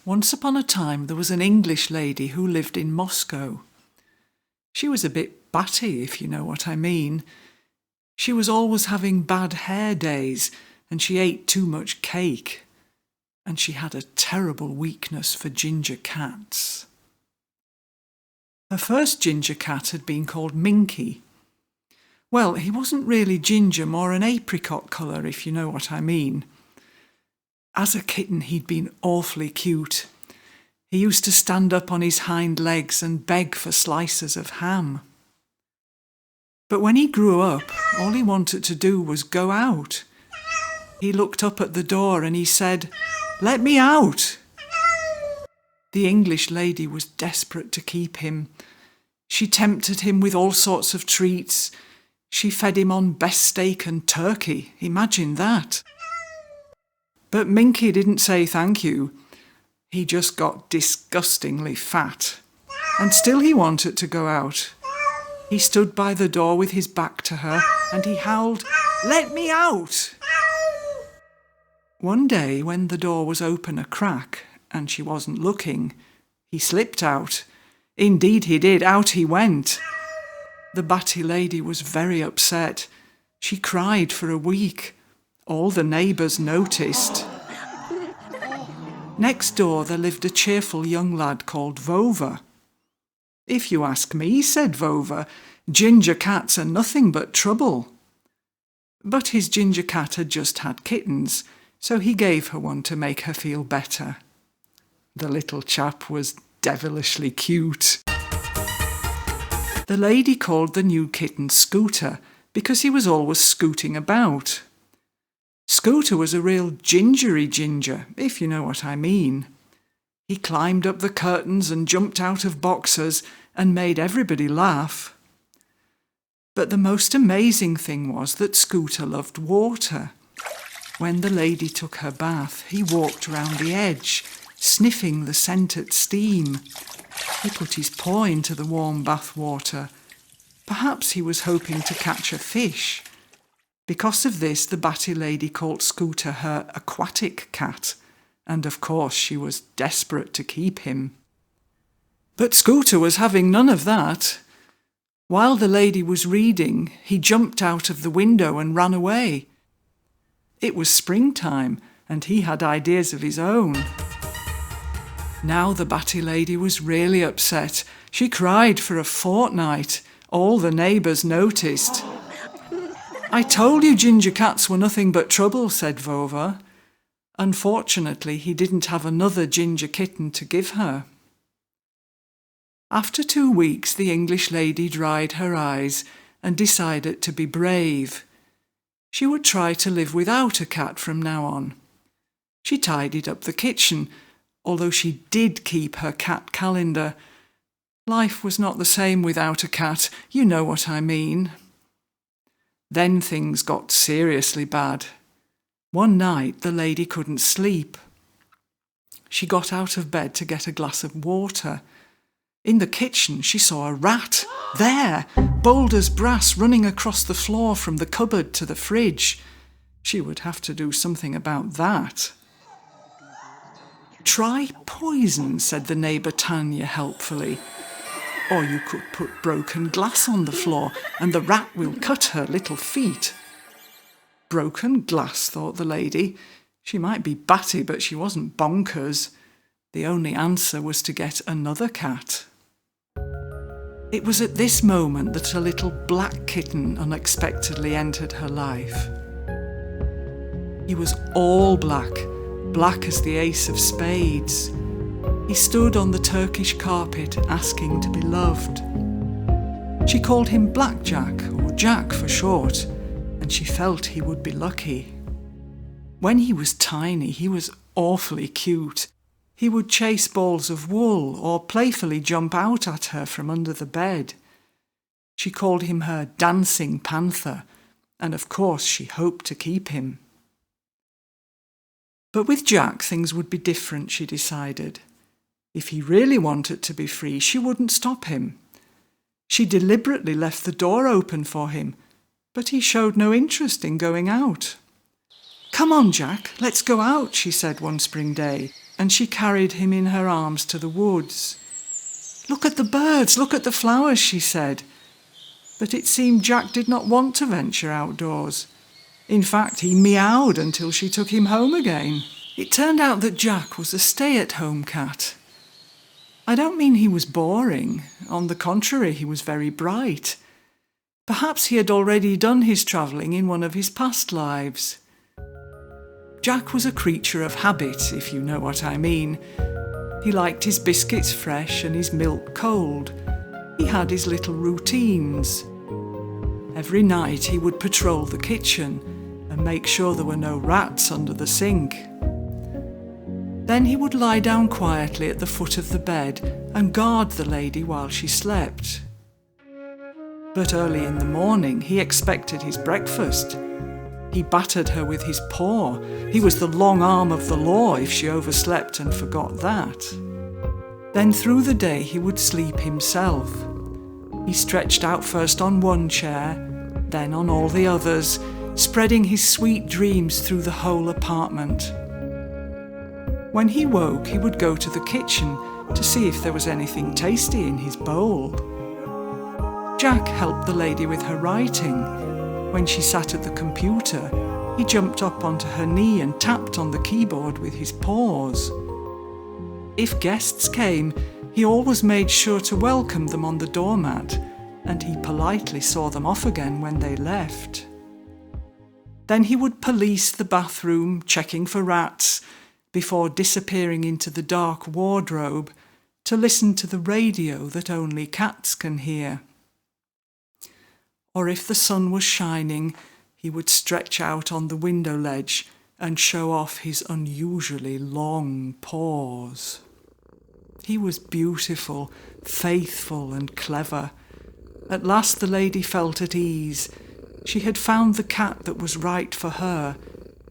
Once upon a time there was an English lady who lived in Moscow. She was a bit batty, if you know what I mean. She was always having bad hair days, and she ate too much cake. And she had a terrible weakness for ginger cats. Her first ginger cat had been called Minky. Well, he wasn't really ginger, more an apricot colour, if you know what I mean. As a kitten, he'd been awfully cute. He used to stand up on his hind legs and beg for slices of ham. But when he grew up, all he wanted to do was go out. He looked up at the door and he said, "Let me out!" The English lady was desperate to keep him. She tempted him with all sorts of treats. She fed him on best steak and turkey. Imagine that. But Minky didn't say thank you. He just got disgustingly fat. And still he wanted to go out. He stood by the door with his back to her and he howled, "Let me out!" One day, when the door was open a crack and she wasn't looking, he slipped out. Indeed he did, out he went. The batty lady was very upset. She cried for a week. All the neighbours noticed. Next door there lived a cheerful young lad called Vova. "If you ask me," said Vova, "ginger cats are nothing but trouble." But his ginger cat had just had kittens, so he gave her one to make her feel better. The little chap was devilishly cute. The lady called the new kitten Scooter because he was always scooting about. Scooter was a real gingery ginger, if you know what I mean. He climbed up the curtains and jumped out of boxers and made everybody laugh. But the most amazing thing was that Scooter loved water. When the lady took her bath, he walked round the edge, sniffing the scented steam. He put his paw into the warm bath water. Perhaps he was hoping to catch a fish. Because of this, the batty lady called Scooter her aquatic cat, and of course she was desperate to keep him. But Scooter was having none of that. While the lady was reading, he jumped out of the window and ran away. It was springtime, and he had ideas of his own. Now the batty lady was really upset. She cried for a fortnight. All the neighbours noticed. "I told you ginger cats were nothing but trouble," said Vova. Unfortunately, he didn't have another ginger kitten to give her. After 2 weeks, the English lady dried her eyes and decided to be brave. She would try to live without a cat from now on. She tidied up the kitchen, although she did keep her cat calendar. Life was not the same without a cat, you know what I mean. Then things got seriously bad. One night the lady couldn't sleep. She got out of bed to get a glass of water. In the kitchen she saw a rat, there, bold as brass, running across the floor from the cupboard to the fridge. She would have to do something about that. "Try poison," said the neighbour Tanya helpfully. "Or you could put broken glass on the floor and the rat will cut her little feet." Broken glass, thought the lady. She might be batty, but she wasn't bonkers. The only answer was to get another cat. It was at this moment that a little black kitten unexpectedly entered her life. He was all black, black as the ace of spades. He stood on the Turkish carpet asking to be loved. She called him Blackjack, or Jack for short, and she felt he would be lucky. When he was tiny, he was awfully cute. He would chase balls of wool or playfully jump out at her from under the bed. She called him her dancing panther, and of course she hoped to keep him. But with Jack things would be different, she decided. If he really wanted to be free, she wouldn't stop him. She deliberately left the door open for him, but he showed no interest in going out. "Come on, Jack, let's go out," she said one spring day. and she carried him in her arms to the woods. "Look at the birds, look at the flowers," she said. But it seemed Jack did not want to venture outdoors. In fact, he meowed until she took him home again. It turned out that Jack was a stay-at-home cat. I don't mean he was boring. On the contrary, he was very bright. Perhaps he had already done his travelling in one of his past lives. Jack was a creature of habit, if you know what I mean. He liked his biscuits fresh and his milk cold. He had his little routines. Every night he would patrol the kitchen and make sure there were no rats under the sink. Then he would lie down quietly at the foot of the bed and guard the lady while she slept. But early in the morning he expected his breakfast. He battered her with his paw. He was the long arm of the law if she overslept and forgot that. Then through the day he would sleep himself. He stretched out first on one chair, then on all the others, spreading his sweet dreams through the whole apartment. When he woke, he would go to the kitchen to see if there was anything tasty in his bowl. Jack helped the lady with her writing. When she sat at the computer, he jumped up onto her knee and tapped on the keyboard with his paws. If guests came, he always made sure to welcome them on the doormat, and he politely saw them off again when they left. Then he would police the bathroom, checking for rats, before disappearing into the dark wardrobe to listen to the radio that only cats can hear. Or if the sun was shining, he would stretch out on the window ledge and show off his unusually long paws. He was beautiful, faithful and clever. At last the lady felt at ease. She had found the cat that was right for her,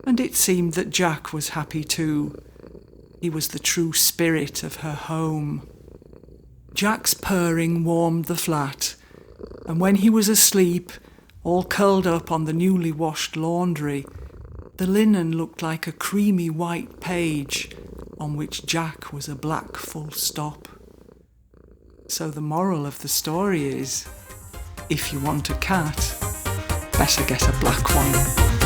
and it seemed that Jack was happy too. He was the true spirit of her home. Jack's purring warmed the flat, and when he was asleep, all curled up on the newly washed laundry, the linen looked like a creamy white page on which Jack was a black full stop. So the moral of the story is, if you want a cat, better get a black one.